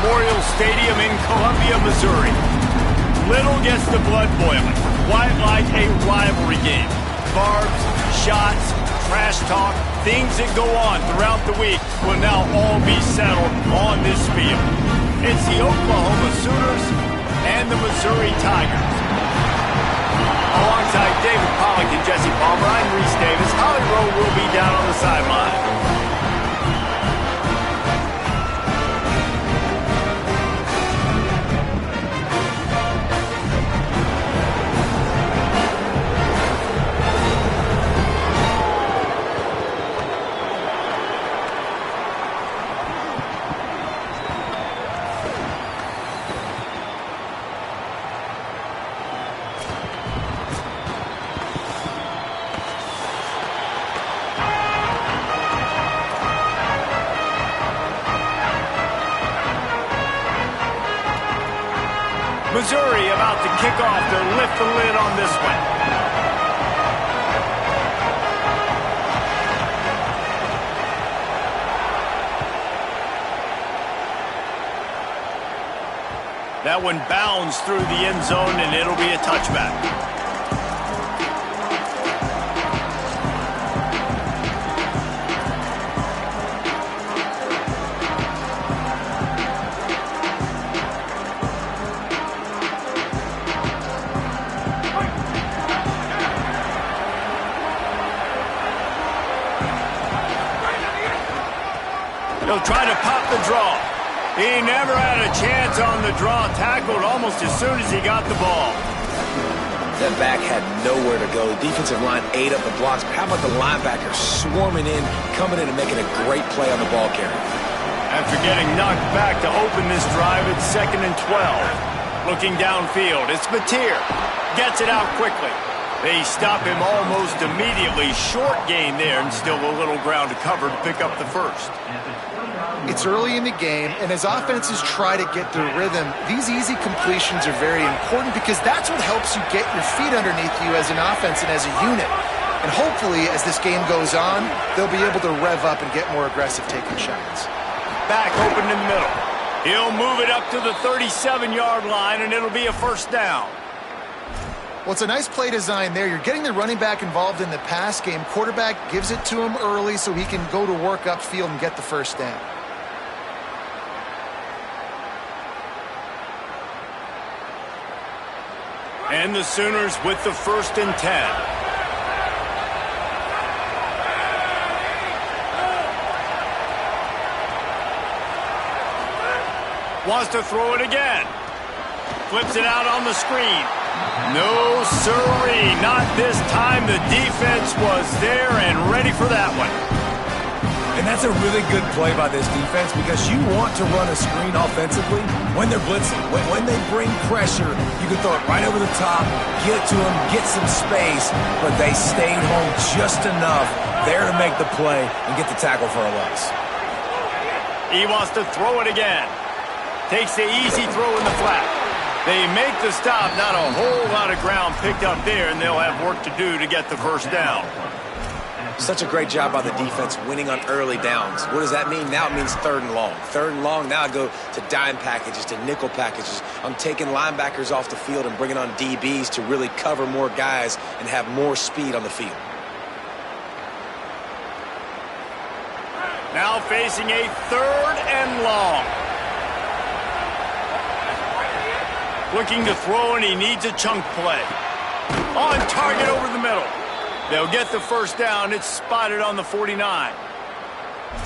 Memorial Stadium in Columbia, Missouri. Little gets the blood boiling. Quite like a rivalry game. Barbs, shots, trash talk, things that go on throughout the week will now all be settled on this field. It's the Oklahoma Sooners and the Missouri Tigers. Alongside David Pollack and Jesse Palmer, I'm Reese Davis. Holly Rowe will be down on the sideline. Missouri about to kick off their lift the lid on this one. That one bounds through the end zone, and it'll be a touchback. He'll try to pop the draw. He never had a chance on the draw. Tackled almost as soon as he got the ball. That back had nowhere to go. The defensive line ate up the blocks. But how about the linebackers swarming in, coming in and making a great play on the ball carrier? After getting knocked back to open this drive, it's 2nd and 12. Looking downfield, it's Mateer. Gets it out quickly. They stop him almost immediately. Short gain there, and still a little ground to cover to pick up the first. It's early in the game, and as offenses try to get their rhythm, these easy completions are very important because that's what helps you get your feet underneath you as an offense and as a unit. And hopefully, as this game goes on, they'll be able to rev up and get more aggressive taking shots. Back open in the middle. He'll move it up to the 37-yard line, and it'll be a first down. Well, it's a nice play design there. You're getting the running back involved in the pass game. Quarterback gives it to him early so he can go to work upfield and get the first down. And the Sooners with the 1st and 10. Wants to throw it again. Flips it out on the screen. No sirree, not this time. The defense was there and ready for that one. And that's a really good play by this defense because you want to run a screen offensively when they're blitzing. When they bring pressure, you can throw it right over the top, get it to them, get some space, but they stayed home just enough there to make the play and get the tackle for a loss. He wants to throw it again. Takes the easy throw in the flat. They make the stop, not a whole lot of ground picked up there, and they'll have work to do to get the first down. Such a great job by the defense winning on early downs. What does that mean? Now it means 3rd and long. 3rd and long, now I go to dime packages, to nickel packages. I'm taking linebackers off the field and bringing on DBs to really cover more guys and have more speed on the field. Now facing a 3rd and long. Looking to throw, and he needs a chunk play. On target over the middle. They'll get the first down. It's spotted on the 49.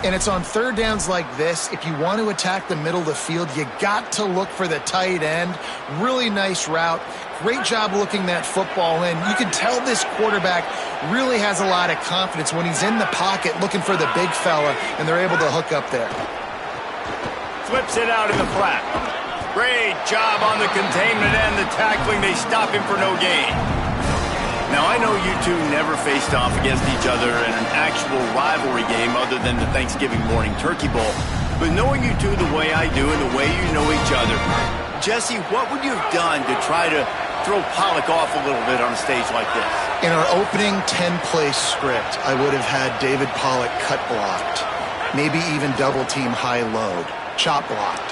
And it's on 3rd downs like this. If you want to attack the middle of the field, you got to look for the tight end. Really nice route. Great job looking that football in. You can tell this quarterback really has a lot of confidence when he's in the pocket looking for the big fella, and they're able to hook up there. Flips it out in the flat. Great job on the containment and the tackling. They stop him for no gain. Now, I know you two never faced off against each other in an actual rivalry game other than the Thanksgiving morning turkey bowl. But knowing you two the way I do and the way you know each other, Jesse, what would you have done to try to throw Pollack off a little bit on a stage like this? In our opening 10-play script, I would have had David Pollack cut blocked, maybe even double-team high load, chop blocked.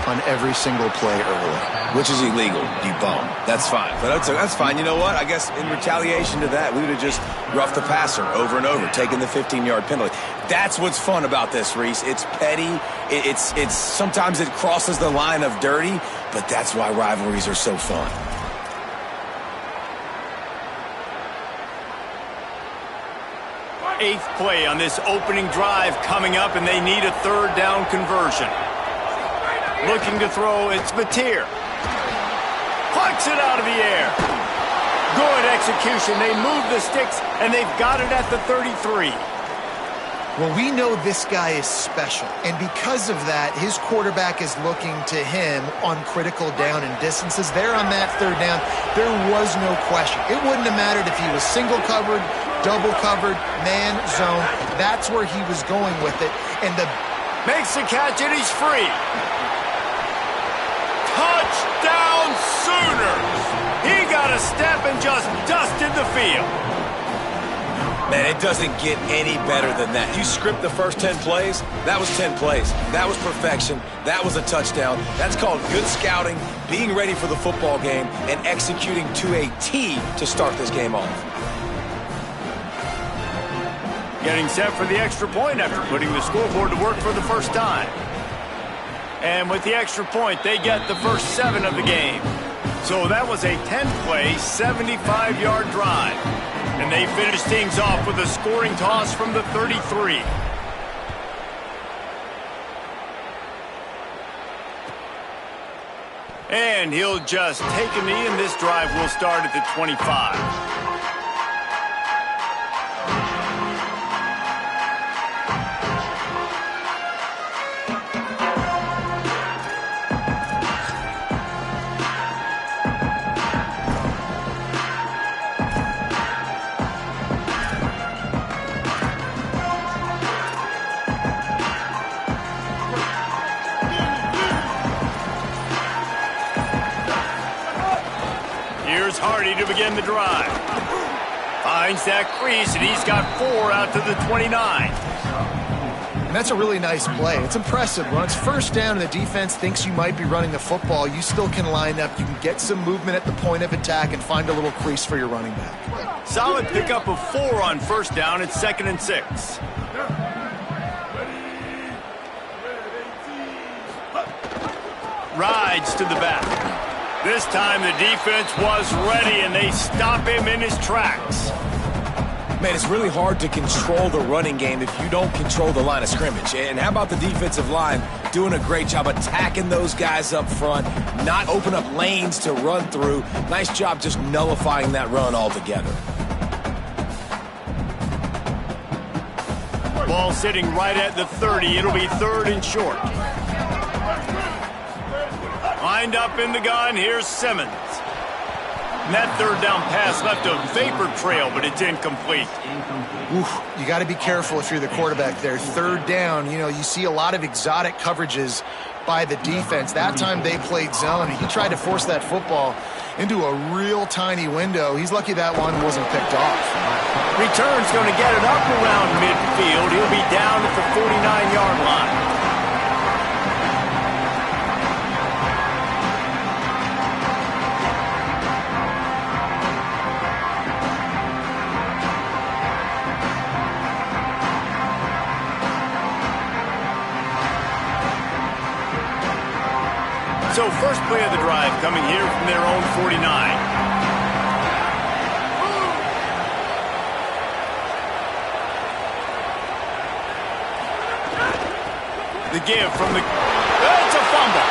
on every single play early. Which is illegal, you bum. That's fine. But that's fine. You know what? I guess in retaliation to that, we would have just roughed the passer over and over, taking the 15-yard penalty. That's what's fun about this, Reese. It's petty. It's sometimes it crosses the line of dirty, but that's why rivalries are so fun. Eighth play on this opening drive coming up, and they need a third down conversion. Looking to throw, it's Mateer. Plucks it out of the air. Good execution. They move the sticks, and they've got it at the 33. Well, we know this guy is special, and because of that, his quarterback is looking to him on critical down and distances. There on that third down, there was no question. It wouldn't have mattered if he was single covered, double covered, man, zone. That's where he was going with it, and makes the catch, and he's free. Touchdown Sooners! He got a step and just dusted the field. Man, it doesn't get any better than that. You script the first 10 plays, that was 10 plays. That was perfection. That was a touchdown. That's called good scouting, being ready for the football game, and executing to a T to start this game off. Getting set for the extra point after putting the scoreboard to work for the first time. And with the extra point, they get the first 7 of the game. So that was a 10-play, 75-yard drive. And they finish things off with a scoring toss from the 33. And he'll just take a knee, and this drive will start at the 25. Here's Hardy to begin the drive. Finds that crease, and he's got 4 out to the 29. And that's a really nice play. It's impressive. When it's first down and the defense thinks you might be running the football, you still can line up. You can get some movement at the point of attack and find a little crease for your running back. Solid pickup of 4 on first down. It's 2nd and 6. Rides to the back. This time the defense was ready, and they stop him in his tracks. Man, it's really hard to control the running game if you don't control the line of scrimmage. And how about the defensive line doing a great job attacking those guys up front, not open up lanes to run through. Nice job just nullifying that run altogether. Ball sitting right at the 30. It'll be 3rd and short. Lined up in the gun, here's Simmons. And that third down pass left a vapor trail, but it's incomplete. Oof, you got to be careful if you're the quarterback there. Third down, you see a lot of exotic coverages by the defense. That time they played zone, and he tried to force that football into a real tiny window. He's lucky that one wasn't picked off. Return's going to get it up around midfield. He'll be down at the 49-yard line. So first play of the drive coming here from their own 49. The give from the... It's a fumble.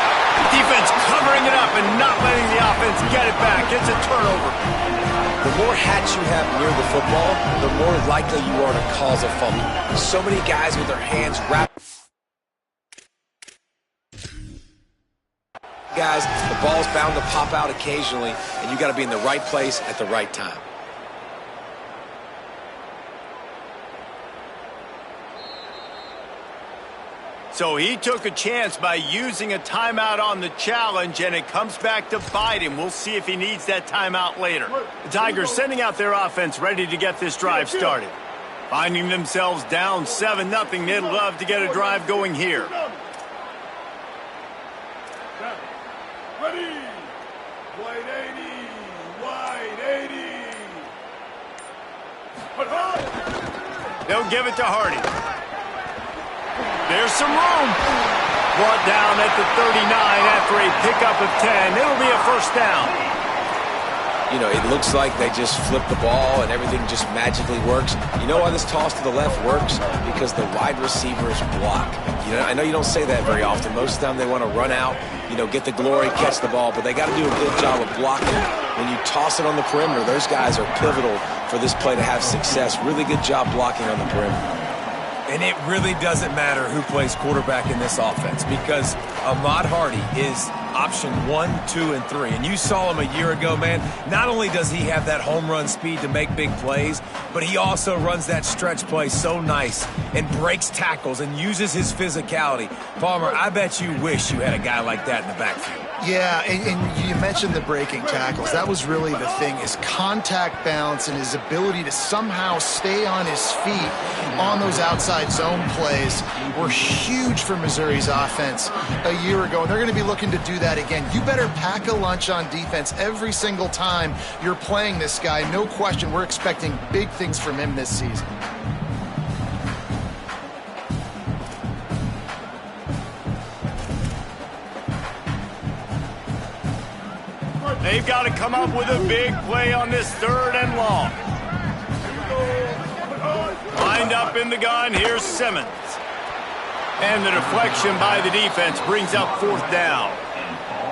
Defense covering it up and not letting the offense get it back. It's a turnover. The more hats you have near the football, the more likely you are to cause a fumble. So many guys with their hands wrapped. Guys, the ball's bound to pop out occasionally, and you got to be in the right place at the right time. So he took a chance by using a timeout on the challenge, and it comes back to bite him. We'll see if he needs that timeout later. The Tigers sending out their offense ready to get this drive started. Finding themselves down 7-0, they'd love to get a drive going here. Ready. Wide 80. Wide 80. They'll give it to Hardy. There's some room. Brought down at the 39 after a pickup of 10. It'll be a first down. You know, it looks like they just flip the ball and everything just magically works. You know why this toss to the left works? Because the wide receivers block. You know, I know you don't say that very often. Most of the time they want to run out, you know, get the glory, catch the ball, but they got to do a good job of blocking. When you toss it on the perimeter, those guys are pivotal for this play to have success. Really good job blocking on the perimeter. And it really doesn't matter who plays quarterback in this offense because Ahmad Hardy is option 1, 2, and 3. And you saw him a year ago, man. Not only does he have that home run speed to make big plays, but he also runs that stretch play so nice and breaks tackles and uses his physicality. Palmer, I bet you wish you had a guy like that in the backfield. Yeah, and you mentioned the breaking tackles. That was really the thing, his contact balance and his ability to somehow stay on his feet on those outside zone plays were huge for Missouri's offense a year ago, and they're going to be looking to do that again. You better pack a lunch on defense every single time you're playing this guy. No question, we're expecting big things from him this season. They've got to come up with a big play on this 3rd and long. Lined up in the gun, here's Simmons. And the deflection by the defense brings up 4th down.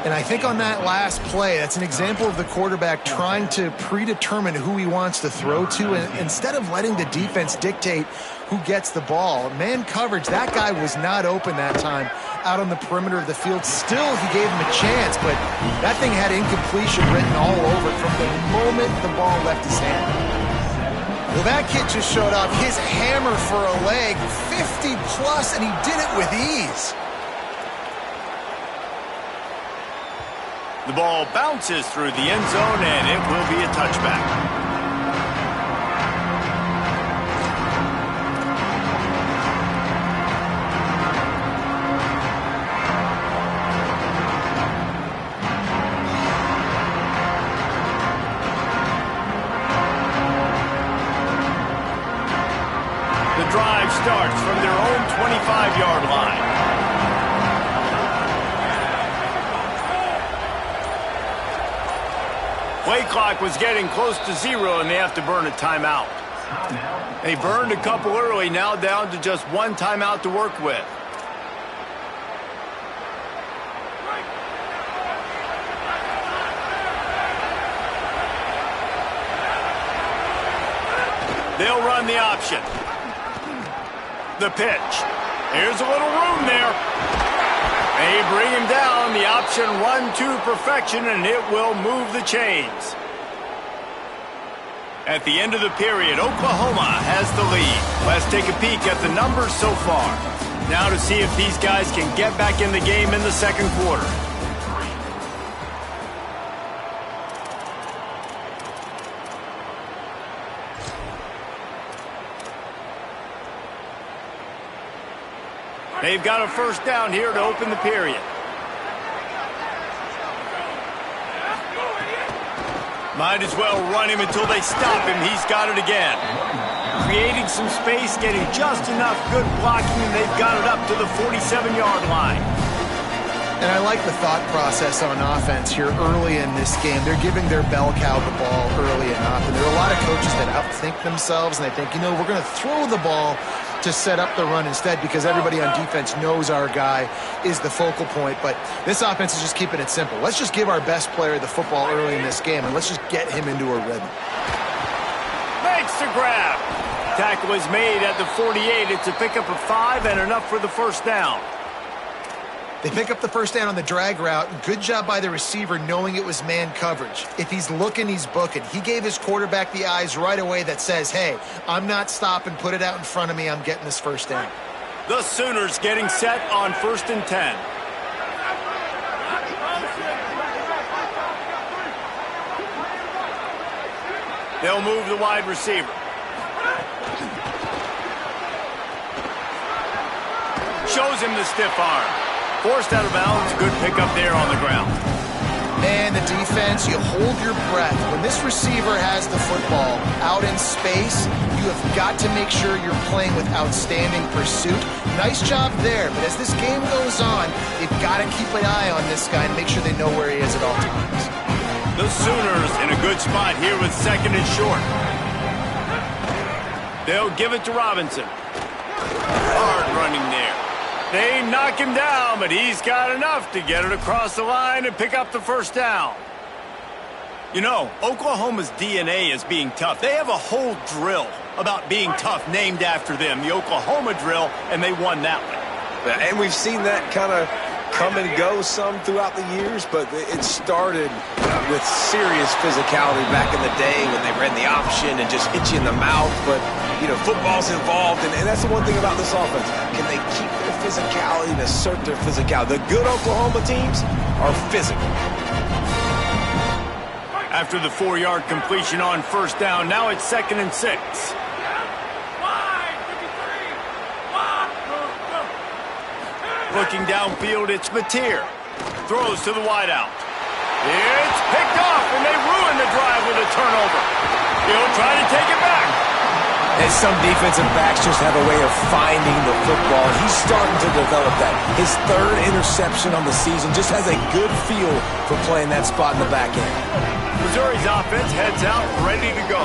And I think on that last play, that's an example of the quarterback trying to predetermine who he wants to throw to, and instead of letting the defense dictate who gets the ball. Man coverage, that guy was not open that time out on the perimeter of the field. Still, he gave him a chance, but that thing had incompletion written all over it from the moment the ball left his hand. Well, that kid just showed off his hammer for a leg, 50-plus, and he did it with ease. The ball bounces through the end zone, and it will be a touchback. The drive starts from their own 25-yard line. Play clock was getting close to 0, and they have to burn a timeout. They burned a couple early, now down to just 1 timeout to work with. They'll run the option. The pitch. Here's a little room there. They bring him down, the option run to perfection, and it will move the chains. At the end of the period, Oklahoma has the lead. Let's take a peek at the numbers so far. Now to see if these guys can get back in the game in the second quarter. They've got a first down here to open the period. Might as well run him until they stop him. He's got it again. Creating some space, getting just enough good blocking, and they've got it up to the 47-yard line. And I like the thought process on offense here early in this game. They're giving their bell cow the ball early enough. And there are a lot of coaches that outthink themselves, and they think, you know, we're going to throw the ball to set up the run instead because everybody on defense knows our guy is the focal point. But this offense is just keeping it simple. Let's just give our best player the football early in this game, and let's just get him into a rhythm. Makes the grab. Tackle is made at the 48. It's a pickup of 5 and enough for the first down. They pick up the first down on the drag route. Good job by the receiver knowing it was man coverage. If he's looking, he's booking. He gave his quarterback the eyes right away that says, hey, I'm not stopping. Put it out in front of me. I'm getting this first down. The Sooners getting set on 1st and 10. They'll move the wide receiver. Shows him the stiff arm. Forced out of bounds. Good pickup there on the ground. Man, the defense, you hold your breath. When this receiver has the football out in space, you have got to make sure you're playing with outstanding pursuit. Nice job there, but as this game goes on, they've got to keep an eye on this guy and make sure they know where he is at all times. The Sooners in a good spot here with 2nd and short. They'll give it to Robinson. Hard running there. They knock him down, but he's got enough to get it across the line and pick up the first down. You know, Oklahoma's DNA is being tough. They have a whole drill about being tough named after them, the Oklahoma drill, and they won that one. And we've seen that kind of come and go some throughout the years, but it started with serious physicality back in the day when they ran the option and just hit you in the mouth. But, you know, football's involved, and that's the one thing about this offense. Can they keep their physicality and assert their physicality? The good Oklahoma teams are physical. After the 4-yard completion on first down, now it's 2nd and 6. Looking downfield, it's Mateer. Throws to the wideout. It's picked off, and they ruin the drive with a turnover. He'll try to take it back. And some defensive backs just have a way of finding the football. He's starting to develop that. His 3rd interception on the season just has a good feel for playing that spot in the back end. Missouri's offense heads out, ready to go.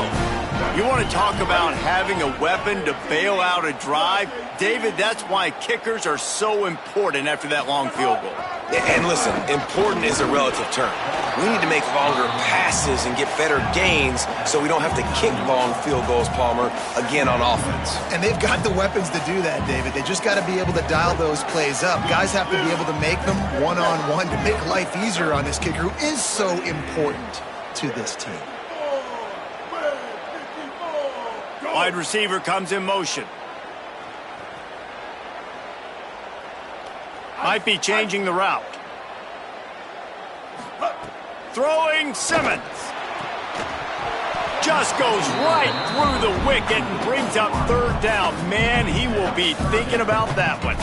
You want to talk about having a weapon to bail out a drive? David, that's why kickers are so important after that long field goal. And listen, important is a relative term. We need to make longer passes and get better gains so we don't have to kick long field goals, Palmer, again on offense. And they've got the weapons to do that, David. They just got to be able to dial those plays up. Guys have to be able to make them one-on-one to make life easier on this kicker who is so important to this team. Wide receiver comes in motion. Might be changing the route. Throwing Simmons. Just goes right through the wicket and brings up 3rd down. Man, he will be thinking about that one.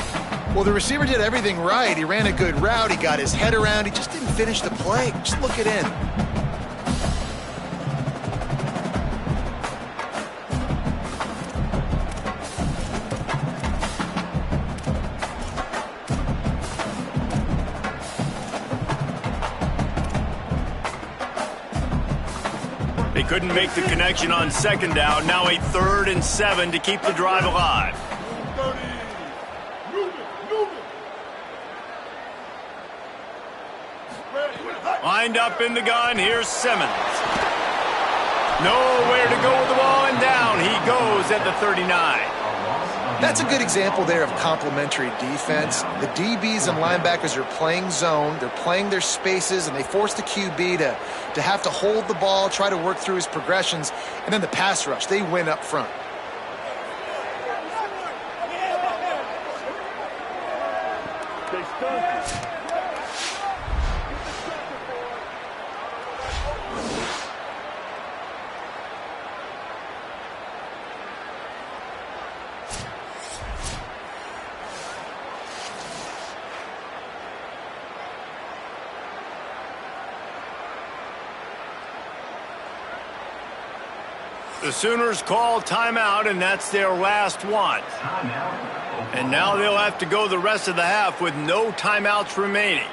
Well, the receiver did everything right. He ran a good route. He got his head around. He just didn't finish the play. Just look it in. They couldn't make the connection on 2nd down. Now a 3rd and 7 to keep the drive alive. Lined up in the gun, here's Simmons. Nowhere to go with the ball, and down he goes at the 39. That's a good example there of complementary defense. The DBs and linebackers are playing zone, they're playing their spaces, and they force the QB to have to hold the ball, try to work through his progressions, and then the pass rush, they win up front. The Sooners call timeout, and that's their last one. And now they'll have to go the rest of the half with no timeouts remaining.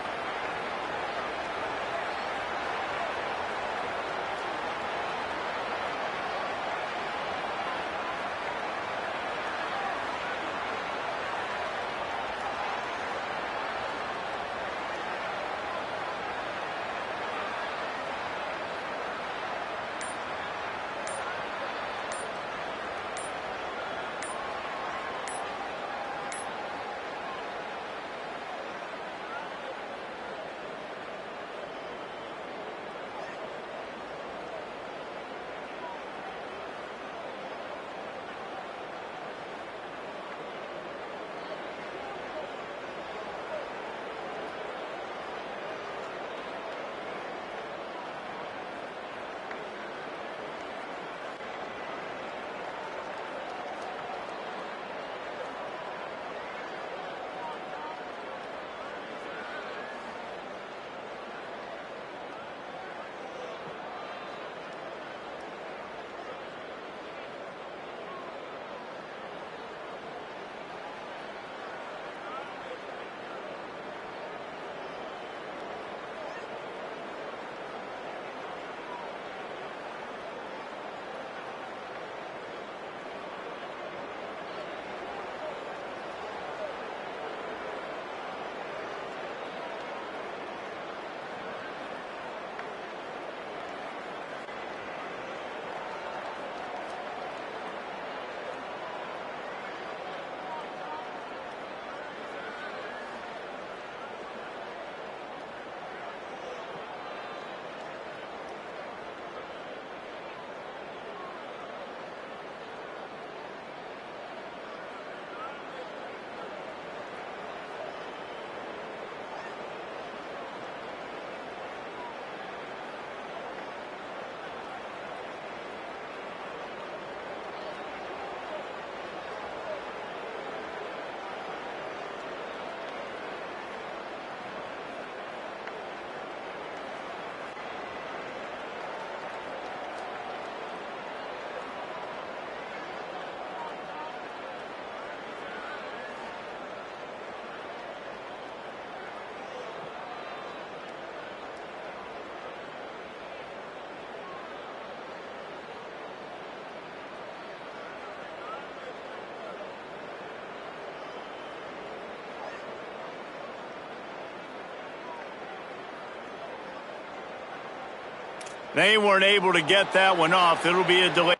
They weren't able to get that one off. It'll be a delay.